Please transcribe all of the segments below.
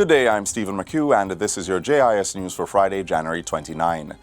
Good day, I'm Stephen McHugh, and this is your JIS News for Friday, January 29.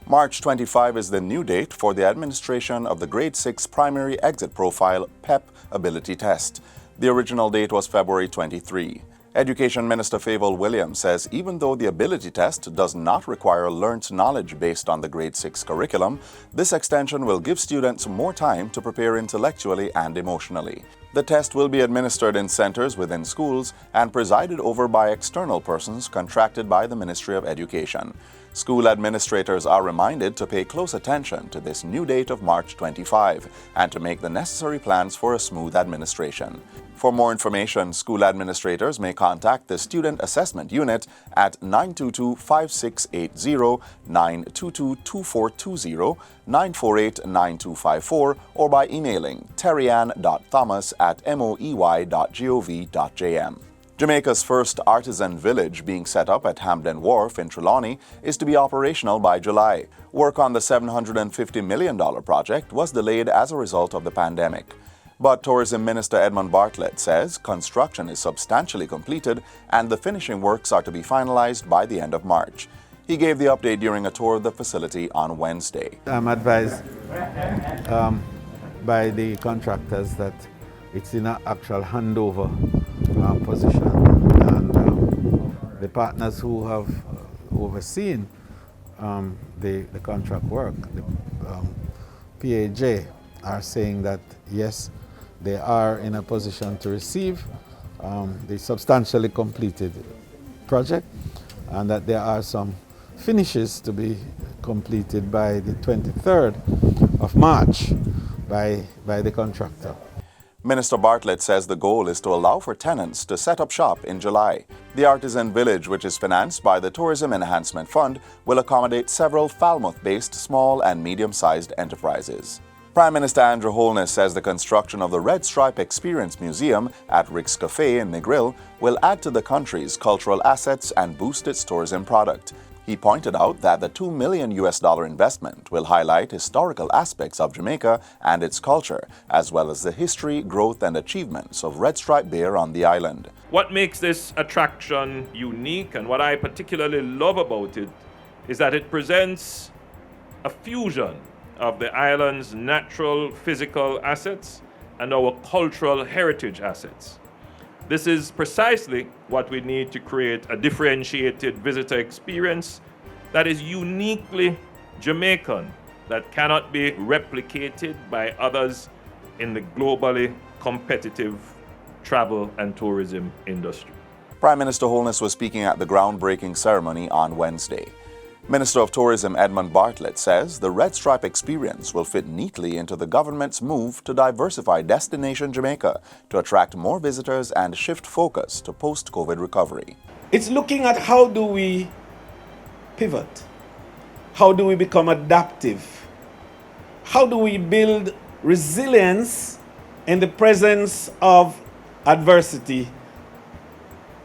March 25 is the new date for the administration of the Grade 6 Primary Exit Profile PEP Ability Test. The original date was February 23. Education Minister Favour Williams says even though the ability test does not require learnt knowledge based on the Grade 6 curriculum, this extension will give students more time to prepare intellectually and emotionally. The test will be administered in centers within schools and presided over by external persons contracted by the Ministry of Education. School administrators are reminded to pay close attention to this new date of March 25 and to make the necessary plans for a smooth administration. For more information, school administrators may contact the Student Assessment Unit at 922-5680, 922-2420, 948-9254, or by emailing terrian.thomas@moey.gov.jm. Jamaica's first Artisan Village being set up at Hamden Wharf in Trelawney is to be operational by July. Work on the $750 million project was delayed as a result of the pandemic. But Tourism Minister Edmund Bartlett says construction is substantially completed and the finishing works are to be finalized by the end of March. He gave the update during a tour of the facility on Wednesday. I'm advised by the contractors that it's in an actual handover position, and the partners who have overseen the contract work, the PAJ, are saying that yes, they are in a position to receive the substantially completed project, and that there are some finishes to be completed by the 23rd of March by the contractor. Minister Bartlett says the goal is to allow for tenants to set up shop in July. The Artisan Village, which is financed by the Tourism Enhancement Fund, will accommodate several Falmouth-based small and medium-sized enterprises. Prime Minister Andrew Holness says the construction of the Red Stripe Experience Museum at Rick's Cafe in Negril will add to the country's cultural assets and boost its tourism product. He pointed out that the $2 million investment will highlight historical aspects of Jamaica and its culture, as well as the history, growth, and achievements of Red Stripe beer on the island. What makes this attraction unique, and what I particularly love about it, is that it presents a fusion of the island's natural physical assets and our cultural heritage assets. This is precisely what we need to create a differentiated visitor experience that is uniquely Jamaican, that cannot be replicated by others in the globally competitive travel and tourism industry. Prime Minister Holness was speaking at the groundbreaking ceremony on Wednesday. Minister of Tourism Edmund Bartlett says the Red Stripe experience will fit neatly into the government's move to diversify Destination Jamaica to attract more visitors and shift focus to post-COVID recovery. It's looking at how do we pivot? How do we become adaptive? How do we build resilience in the presence of adversity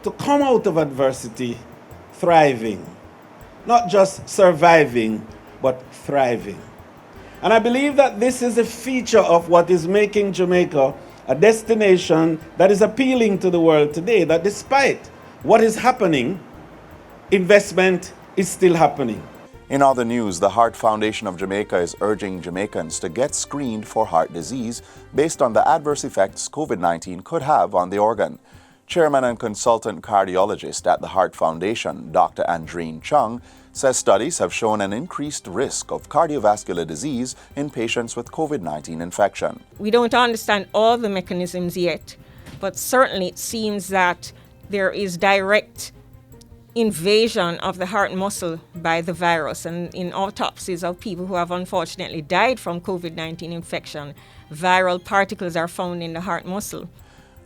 to come out of adversity thriving? Not just surviving, but thriving. And I believe that this is a feature of what is making Jamaica a destination that is appealing to the world today, that despite what is happening, investment is still happening. In other news, the Heart Foundation of Jamaica is urging Jamaicans to get screened for heart disease based on the adverse effects COVID-19 could have on the organ. Chairman and consultant cardiologist at the Heart Foundation, Dr. Andreen Chung, says studies have shown an increased risk of cardiovascular disease in patients with COVID-19 infection. We don't understand all the mechanisms yet, but certainly it seems that there is direct invasion of the heart muscle by the virus. And in autopsies of people who have unfortunately died from COVID-19 infection, viral particles are found in the heart muscle.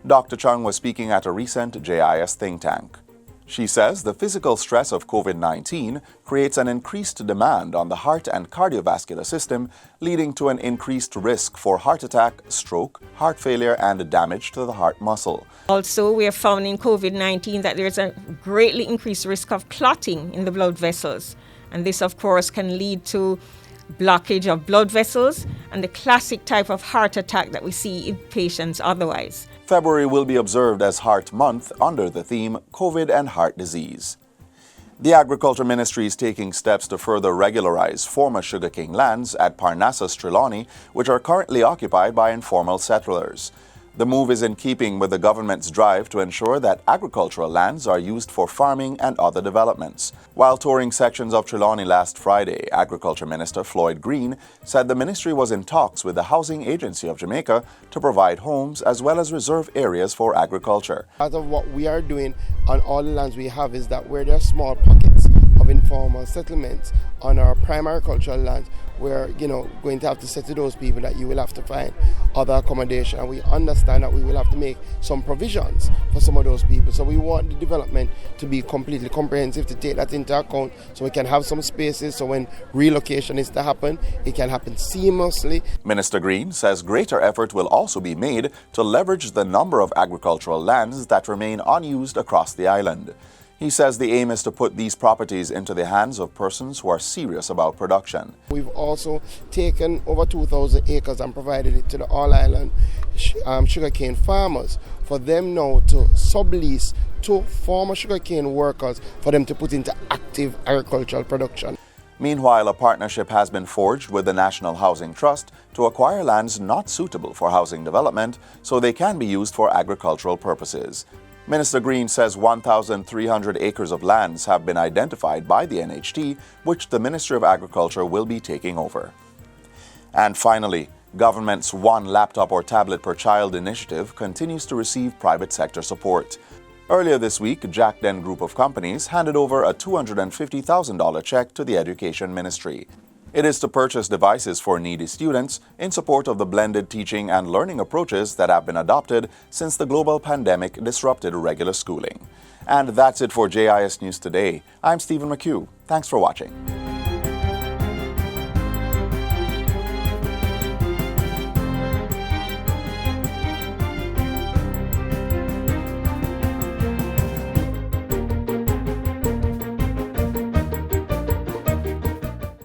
Dr. Chung was speaking at a recent JIS think tank. She says the physical stress of COVID-19 creates an increased demand on the heart and cardiovascular system, leading to an increased risk for heart attack, stroke, heart failure, and damage to the heart muscle. Also, we have found in COVID-19 that there's a greatly increased risk of clotting in the blood vessels. And this, of course, can lead to blockage of blood vessels and the classic type of heart attack that we see in patients otherwise. February will be observed as Heart Month under the theme COVID and Heart Disease. The Agriculture Ministry is taking steps to further regularize former sugarcane lands at Parnassus, Trelawney, which are currently occupied by informal settlers. The move is in keeping with the government's drive to ensure that agricultural lands are used for farming and other developments. While touring sections of Trelawney last Friday, Agriculture Minister Floyd Green said the ministry was in talks with the Housing Agency of Jamaica to provide homes as well as reserve areas for agriculture. Part of what we are doing on all the lands we have is that where there are small pockets of informal settlements on our prime agricultural lands, we're going to have to say to those people that you will have to find other accommodation, and we understand that we will have to make some provisions for some of those people. So we want the development to be completely comprehensive, to take that into account, so we can have some spaces so when relocation is to happen, it can happen seamlessly. Minister Green says greater effort will also be made to leverage the number of agricultural lands that remain unused across the island. He says the aim is to put these properties into the hands of persons who are serious about production. We've also taken over 2,000 acres and provided it to the all-island sugarcane farmers for them now to sublease to former sugarcane workers for them to put into active agricultural production. Meanwhile, a partnership has been forged with the National Housing Trust to acquire lands not suitable for housing development so they can be used for agricultural purposes. Minister Green says 1,300 acres of lands have been identified by the NHT, which the Ministry of Agriculture will be taking over. And finally, government's one laptop or tablet per child initiative continues to receive private sector support. Earlier this week, Jack Den Group of Companies handed over a $250,000 check to the Education Ministry. It is to purchase devices for needy students in support of the blended teaching and learning approaches that have been adopted since the global pandemic disrupted regular schooling. And that's it for JIS News Today. I'm Stephen McHugh. Thanks for watching.